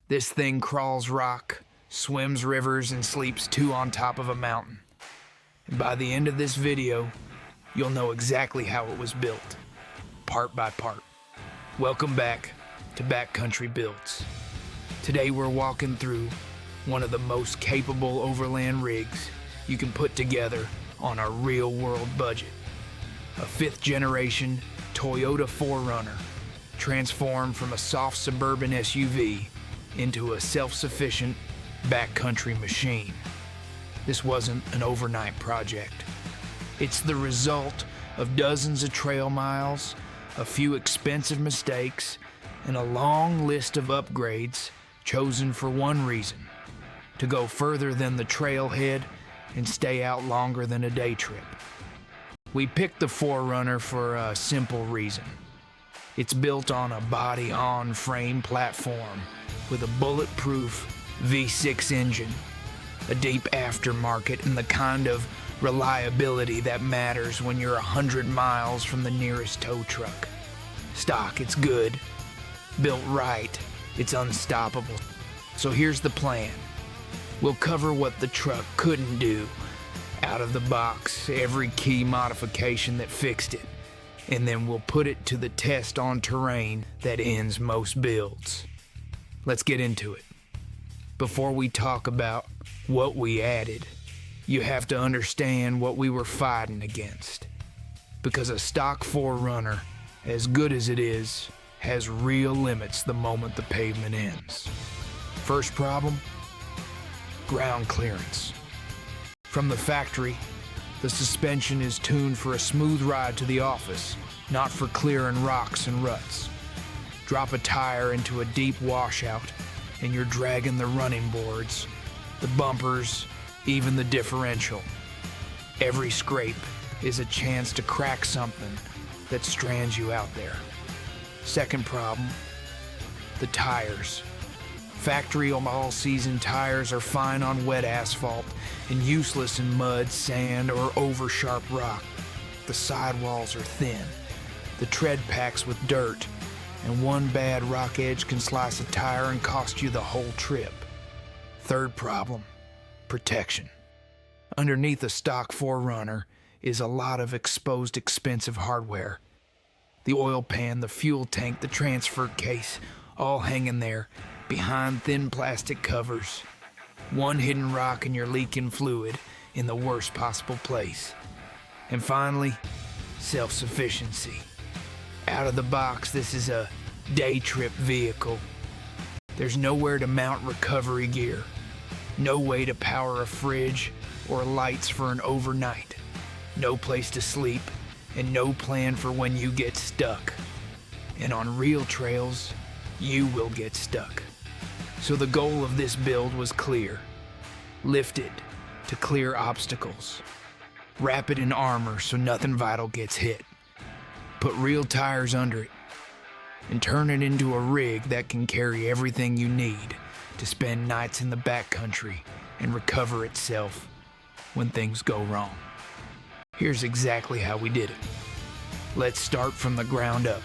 This thing crawls rock, swims rivers, and sleeps two on top of a mountain. And by the end of this video, you'll know exactly how it was built, part by part. Welcome back to Backcountry Builds. Today we're walking through one of the most capable overland rigs you can put together on a real-world budget. A fifth-generation Toyota 4Runner, transformed from a soft suburban SUV into a self-sufficient backcountry machine. This wasn't an overnight project. It's the result of dozens of trail miles, a few expensive mistakes, and a long list of upgrades chosen for one reason: to go further than the trailhead and stay out longer than a day trip. We picked the 4Runner for a simple reason. It's built on a body-on-frame platform with a bulletproof V6 engine, a deep aftermarket, and the kind of reliability that matters when you're 100 miles from the nearest tow truck. Stock, it's good. Built right, it's unstoppable. So here's the plan. We'll cover what the truck couldn't do out of the box, every key modification that fixed it, and then we'll put it to the test on terrain that ends most builds. Let's get into it. Before we talk about what we added, you have to understand what we were fighting against. Because a stock 4Runner, as good as it is, has real limits the moment the pavement ends. First problem: ground clearance. From the factory, the suspension is tuned for a smooth ride to the office, not for clearing rocks and ruts. Drop a tire into a deep washout, and you're dragging the running boards, the bumpers, even the differential. Every scrape is a chance to crack something that strands you out there. Second problem: the tires. Factory all-season tires are fine on wet asphalt and useless in mud, sand, or over-sharp rock. The sidewalls are thin, the tread packs with dirt, and one bad rock edge can slice a tire and cost you the whole trip. Third problem: protection. Underneath a stock 4Runner is a lot of exposed expensive hardware. The oil pan, the fuel tank, the transfer case, all hanging there behind thin plastic covers. One hidden rock and you're leaking fluid in the worst possible place. And finally, self-sufficiency. Out of the box, this is a day trip vehicle. There's nowhere to mount recovery gear, no way to power a fridge or lights for an overnight, no place to sleep, and no plan for when you get stuck. And on real trails, you will get stuck. So the goal of this build was clear: lift it to clear obstacles, wrap it in armor so nothing vital gets hit, put real tires under it, and turn it into a rig that can carry everything you need to spend nights in the backcountry and recover itself when things go wrong. Here's exactly how we did it. Let's start from the ground up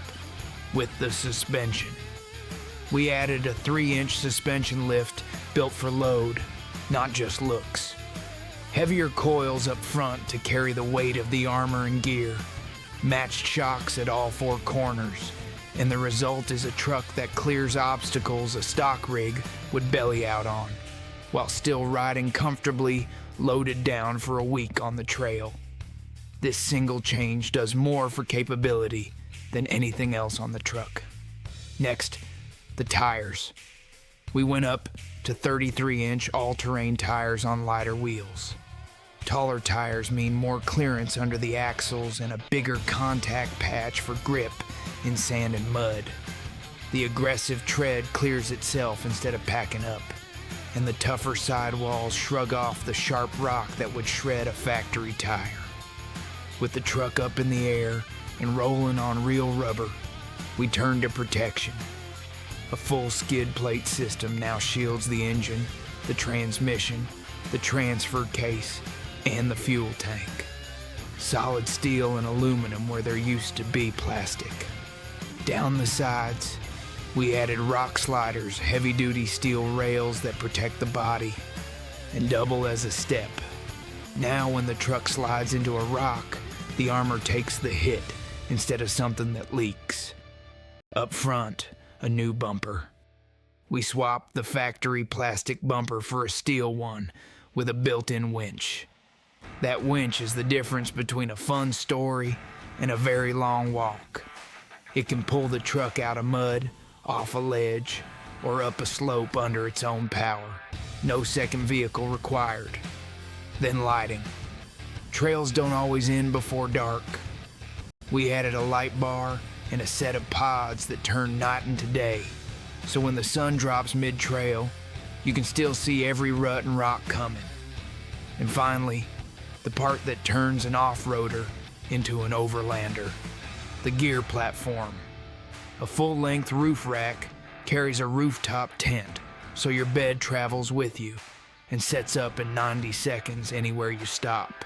with the suspension. We added a 3-inch suspension lift built for load, not just looks. Heavier coils up front to carry the weight of the armor and gear, matched shocks at all 4 corners, and the result is a truck that clears obstacles a stock rig would belly out on, while still riding comfortably loaded down for a week on the trail. This single change does more for capability than anything else on the truck. Next, the tires. We went up to 33-inch all-terrain tires on lighter wheels. Taller tires mean more clearance under the axles and a bigger contact patch for grip in sand and mud. The aggressive tread clears itself instead of packing up, and the tougher sidewalls shrug off the sharp rock that would shred a factory tire. With the truck up in the air and rolling on real rubber, we turned to protection. A full skid plate system now shields the engine, the transmission, the transfer case, and the fuel tank. Solid steel and aluminum where there used to be plastic. Down the sides, We added rock sliders, heavy-duty steel rails that protect the body and double as a step. Now when the truck slides into a rock, the armor takes the hit instead of something that leaks. Up front, a new bumper. We swapped the factory plastic bumper for a steel one with a built-in winch. That winch is the difference between a fun story and a very long walk. It can pull the truck out of mud, off a ledge, or up a slope under its own power. No second vehicle required. Then lighting. Trails don't always end before dark. We added a light bar and a set of pods that turn night into day. So when the sun drops mid-trail, you can still see every rut and rock coming. And finally, the part that turns an off-roader into an overlander. The gear platform. A full-length roof rack carries a rooftop tent, so your bed travels with you and sets up in 90 seconds anywhere you stop.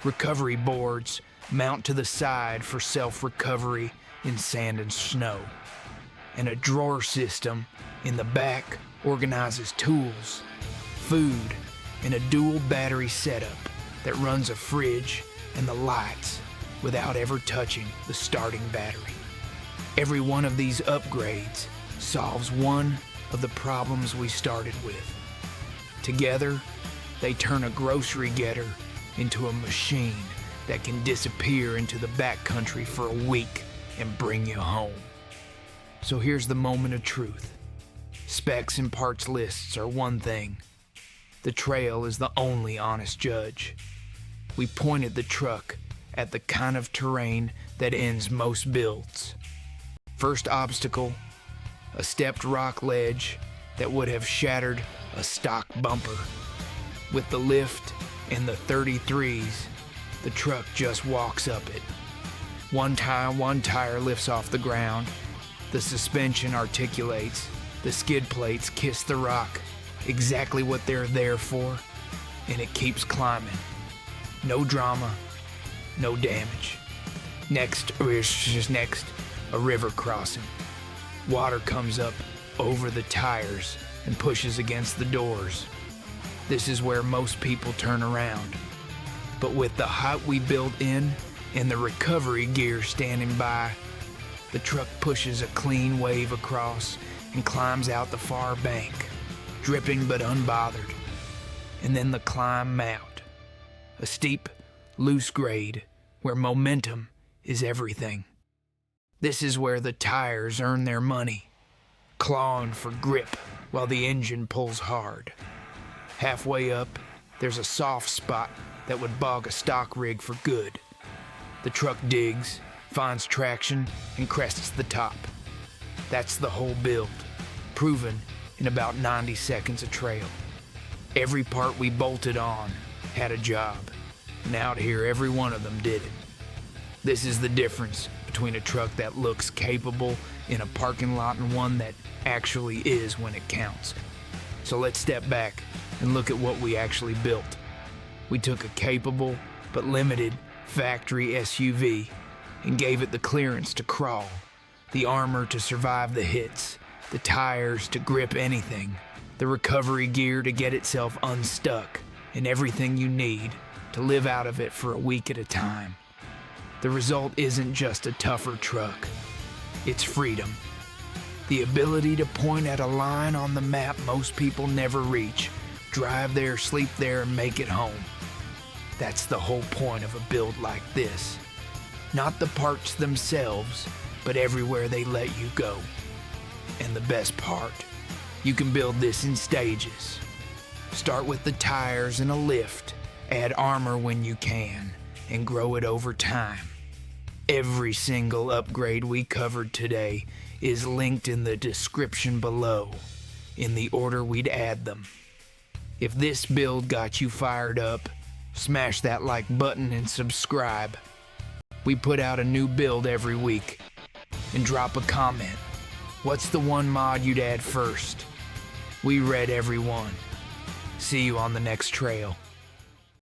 Recovery boards mount to the side for self-recovery in sand and snow. And a drawer system in the back organizes tools, food, and a dual battery setup that runs a fridge and the lights without ever touching the starting battery. Every one of these upgrades solves one of the problems we started with. Together, they turn a grocery getter into a machine that can disappear into the backcountry for a week and bring you home. So here's the moment of truth. Specs and parts lists are one thing. The trail is the only honest judge. We pointed the truck at the kind of terrain that ends most builds. First obstacle, a stepped rock ledge that would have shattered a stock bumper. With the lift and the 33s, the truck just walks up it. One tire lifts off the ground, the suspension articulates, the skid plates kiss the rock, exactly what they're there for, and it keeps climbing. No drama, no damage. Next, a river crossing. Water comes up over the tires and pushes against the doors. This is where most people turn around. But with the height we built in and the recovery gear standing by, the truck pushes a clean wave across and climbs out the far bank, dripping but unbothered. And then the climb out. A steep, loose grade where momentum is everything. This is where the tires earn their money, clawing for grip while the engine pulls hard. Halfway up, there's a soft spot that would bog a stock rig for good. The truck digs, finds traction, and crests the top. That's the whole build, proven in about 90 seconds of trail. Every part we bolted on had a job, and out here every one of them did it. This is the difference between a truck that looks capable in a parking lot and one that actually is when it counts. So let's step back and look at what we actually built. We took a capable but limited factory SUV and gave it the clearance to crawl, the armor to survive the hits, the tires to grip anything, the recovery gear to get itself unstuck, and everything you need to live out of it for a week at a time. The result isn't just a tougher truck, it's freedom. The ability to point at a line on the map most people never reach, drive there, sleep there, and make it home. That's the whole point of a build like this. Not the parts themselves, but everywhere they let you go. And the best part, you can build this in stages. Start with the tires and a lift, add armor when you can, and grow it over time. Every single upgrade we covered today is linked in the description below, in the order we'd add them. If this build got you fired up, smash that like button and subscribe. We put out a new build every week. And drop a comment. What's the one mod you'd add first? We read every one. See you on the next trail.